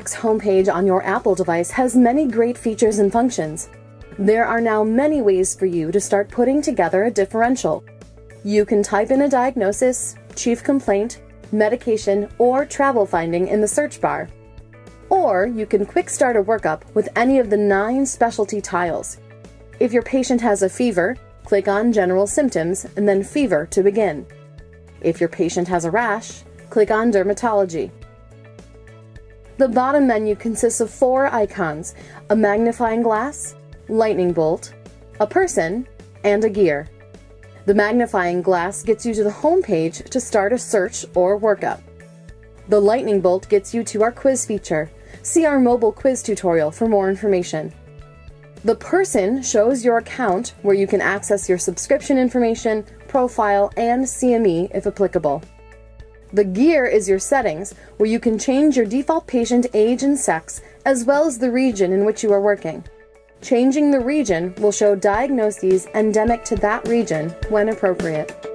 Docs homepage on your Apple device has many great features and functions. There are now many ways for you to start putting together a differential. You can type in a diagnosis, chief complaint, medication, or travel finding in the search bar. Or you can quick start a workup with any of the 9 specialty tiles. If your patient has a fever, click on General Symptoms and then Fever to begin. If your patient has a rash, click on Dermatology. The bottom menu consists of 4 icons: a magnifying glass, lightning bolt, a person, and a gear. The magnifying glass gets you to the home page to start a search or workup. The lightning bolt gets you to our quiz feature. See our mobile quiz tutorial for more information. The person shows your account where you can access your subscription information, profile, and CME if applicable. The gear is your settings, where you can change your default patient age and sex, as well as the region in which you are working. Changing the region will show diagnoses endemic to that region when appropriate.